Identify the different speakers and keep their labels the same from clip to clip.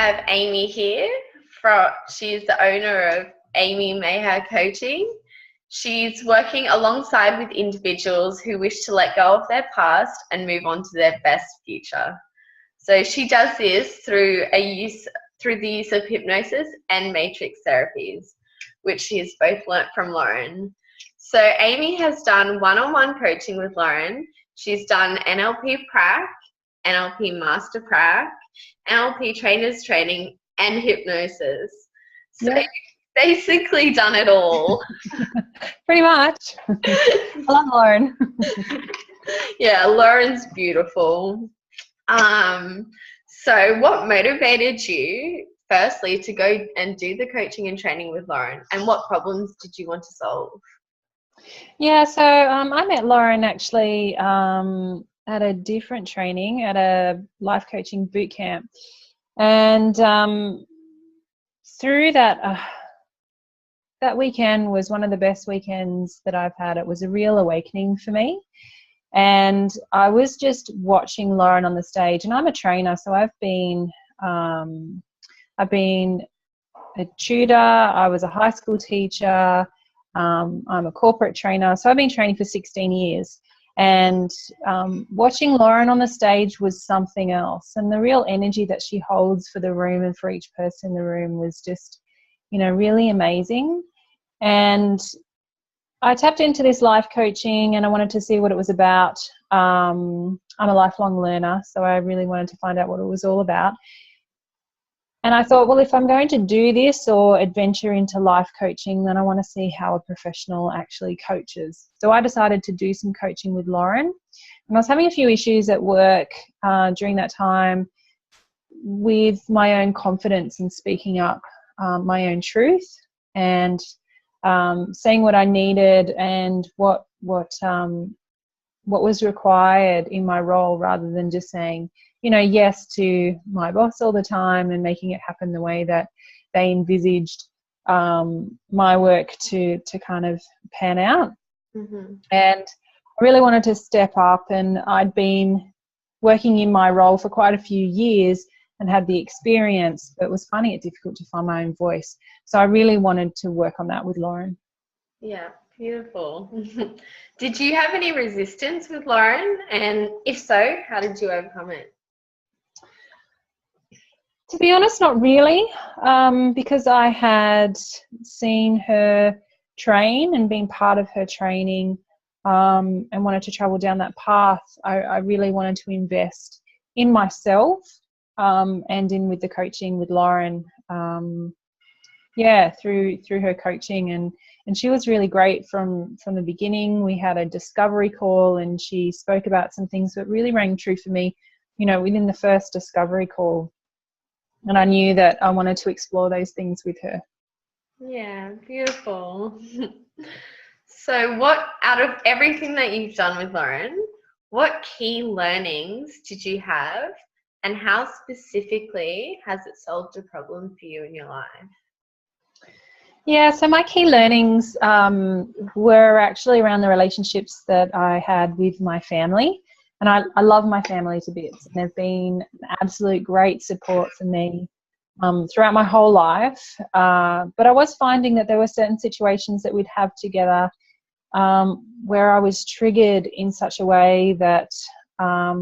Speaker 1: have Amie here. She's the owner of Amie Mahar Coaching. She's working alongside with individuals who wish to let go of their past and move on to their best future. So she does this through the use of hypnosis and matrix therapies, which she has both learnt from Lauren. So Amie has done one-on-one coaching with Lauren. She's done NLP Prac, NLP Master Prac, NLP Trainers Training, and hypnosis. So
Speaker 2: Yep.
Speaker 1: basically done it all.
Speaker 2: Pretty much. I love Lauren.
Speaker 1: Yeah, Lauren's beautiful. So what motivated you, firstly, to go and do the coaching and training with Lauren, and what problems did you want to solve?
Speaker 2: Yeah, so I met Lauren actually at a different training, at a life coaching boot camp. And through that weekend was one of the best weekends that I've had. It was a real awakening for me. And I was just watching Lauren on the stage, and I'm a trainer, so I've been a tutor, I was a high school teacher, I'm a corporate trainer, so I've been training for 16 years. And watching Lauren on the stage was something else, and the real energy that she holds for the room and for each person in the room was just, really amazing. And I tapped into this life coaching, and I wanted to see what it was about. I'm a lifelong learner, so I really wanted to find out what it was all about. And I thought, well, if I'm going to do this or adventure into life coaching, then I want to see how a professional actually coaches. So I decided to do some coaching with Lauren. And I was having a few issues at work during that time with my own confidence in speaking up my own truth and saying what I needed and what was required in my role, rather than just saying, yes to my boss all the time and making it happen the way that they envisaged my work to kind of pan out.
Speaker 1: Mm-hmm.
Speaker 2: And I really wanted to step up, and I'd been working in my role for quite a few years and had the experience, but was finding it difficult to find my own voice. So I really wanted to work on that with Lauren.
Speaker 1: Yeah, beautiful. Did you have any resistance with Lauren? And if so, how did you overcome it?
Speaker 2: To be honest, not really, because I had seen her train and been part of her training and wanted to travel down that path. I really wanted to invest in myself and in with the coaching with Lauren, through her coaching. And she was really great from the beginning. We had a discovery call, and she spoke about some things that really rang true for me, within the first discovery call. And I knew that I wanted to explore those things with her.
Speaker 1: Yeah, beautiful. So out of everything that you've done with Lauren, what key learnings did you have, and how specifically has it solved a problem for you in your life?
Speaker 2: Yeah, so my key learnings were actually around the relationships that I had with my family. And I love my family to bits. And they've been an absolute great support for me throughout my whole life. But I was finding that there were certain situations that we'd have together where I was triggered in such a way that I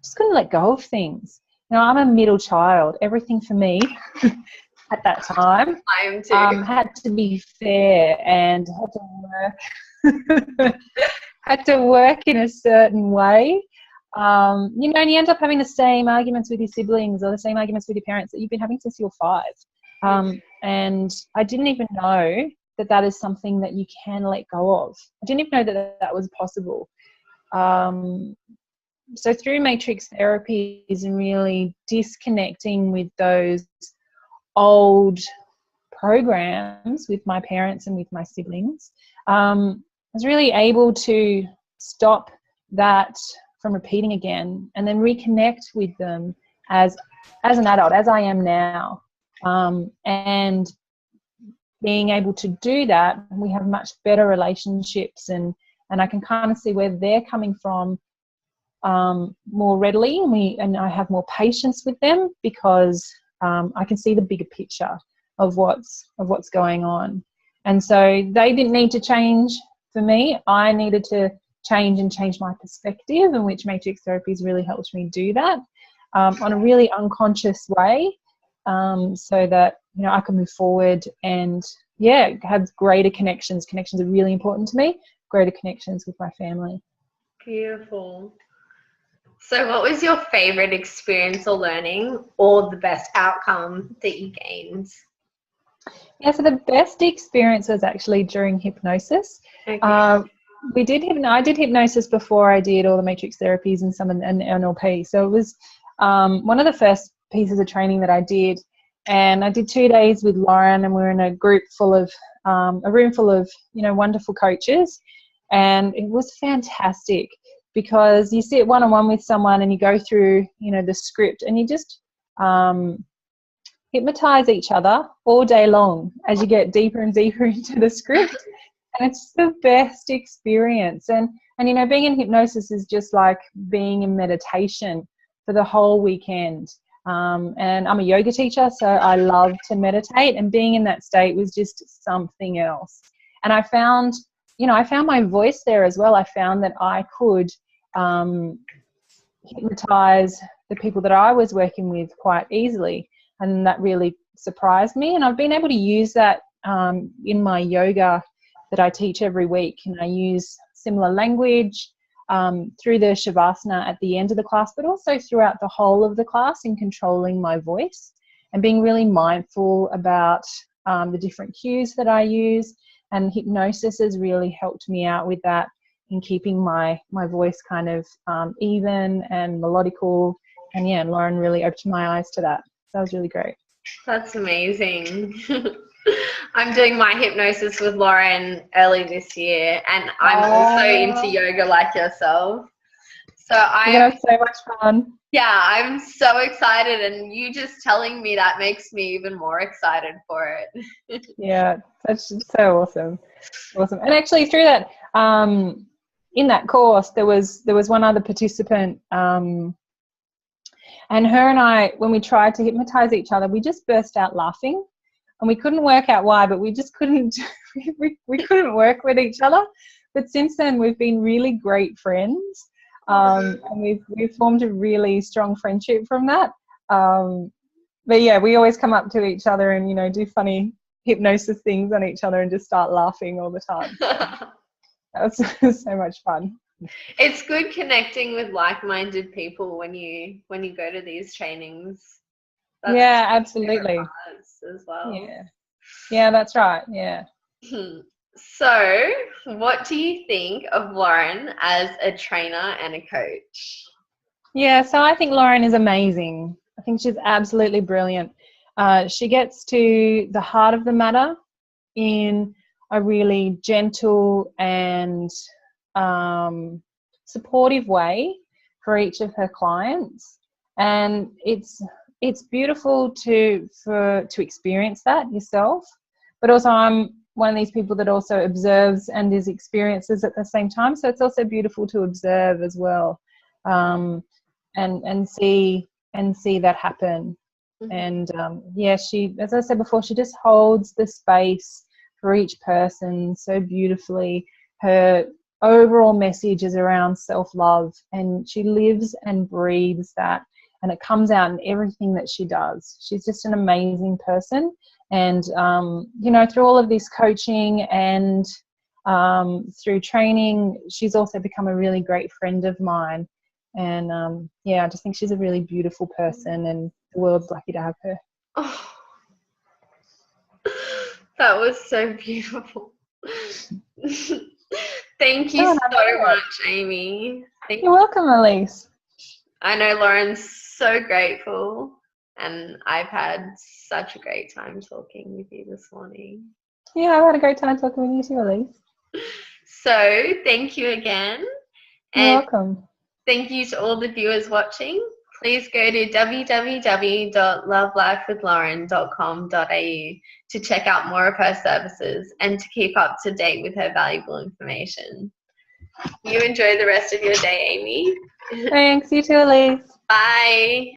Speaker 2: just couldn't let go of things. I'm a middle child. Everything for me at that time had to be fair and had to work in a certain way. And you end up having the same arguments with your siblings or the same arguments with your parents that you've been having since you were 5. And I didn't even know that is something that you can let go of. I didn't even know that was possible. So through matrix therapies and really disconnecting with those old programs with my parents and with my siblings, I was really able to stop that from repeating again, and then reconnect with them as an adult, as I am now. And being able to do that, we have much better relationships, and I can kind of see where they're coming from more readily, and I have more patience with them, because I can see the bigger picture of what's going on. And so they didn't need to change for me. I needed to change my perspective, and which matrix therapies really helped me do that on a really unconscious way, so that, you know, I can move forward and have greater connections. Connections are really important to me. Greater connections with my family.
Speaker 1: Beautiful. So what was your favorite experiential learning or the best outcome that you gained?
Speaker 2: Yeah, so the best experience was actually during hypnosis.
Speaker 1: Okay.
Speaker 2: I did hypnosis before I did all the matrix therapies and some and NLP. So it was one of the first pieces of training that I did, and I did 2 days with Lauren, and we were in a room full of you know, wonderful coaches, and it was fantastic because you sit one-on-one with someone and you go through, you know, the script, and you just hypnotize each other all day long as you get deeper and deeper into the script. And it's the best experience. And you know, being in hypnosis is just like being in meditation for the whole weekend. And I'm a yoga teacher, so I love to meditate, and being in that state was just something else. And I found my voice there as well. I found that I could hypnotize the people that I was working with quite easily, and that really surprised me. And I've been able to use that in my yoga that I teach every week, and I use similar language through the shavasana at the end of the class, but also throughout the whole of the class, in controlling my voice and being really mindful about the different cues that I use. And hypnosis has really helped me out with that, in keeping my voice kind of even and melodical. And yeah, Lauren really opened my eyes to that. That was really great.
Speaker 1: That's amazing. I'm doing my hypnosis with Lauren early this year, and I'm also into yoga like yourself. So
Speaker 2: You're gonna have so much fun.
Speaker 1: Yeah, I'm so excited, and you just telling me that makes me even more excited for it.
Speaker 2: Yeah, that's so awesome. Awesome. And actually through that, in that course, there was one other participant, and her and I, when we tried to hypnotize each other, we just burst out laughing, and we couldn't work out why, but we just couldn't, we couldn't work with each other. But since then, we've been really great friends, and we've formed a really strong friendship from that. But yeah, we always come up to each other and, you know, do funny hypnosis things on each other and just start laughing all the time. That was so much fun.
Speaker 1: It's good connecting with like-minded people when you go to these trainings. That's
Speaker 2: yeah, absolutely.
Speaker 1: As well.
Speaker 2: Yeah, that's right. Yeah.
Speaker 1: So, what do you think of Lauren as a trainer and a coach?
Speaker 2: Yeah, so I think Lauren is amazing. I think she's absolutely brilliant. She gets to the heart of the matter in a really gentle and supportive way for each of her clients, and it's beautiful to experience that yourself. But also, I'm one of these people that also observes and is experiences at the same time, so it's also beautiful to observe as well, and see that happen. And she, as I said before, she just holds the space for each person so beautifully. Her overall message is around self-love, and she lives and breathes that, and it comes out in everything that she does. She's just an amazing person. And you know, through all of this coaching and through training, she's also become a really great friend of mine. And I just think she's a really beautiful person, and the world's lucky to have her.
Speaker 1: Oh, that was so beautiful. Thank you so much, Amie.
Speaker 2: You're welcome, Elise.
Speaker 1: I know Lauren's so grateful, and I've had such a great time talking with you this morning.
Speaker 2: Yeah, I've had a great time talking with you too, Elise.
Speaker 1: So, thank you again.
Speaker 2: You're welcome.
Speaker 1: Thank you to all the viewers watching. Please go to www.lovelifewithlauren.com.au to check out more of her services and to keep up to date with her valuable information. You enjoy the rest of your day, Amie.
Speaker 2: Thanks. You too, Elise.
Speaker 1: Bye.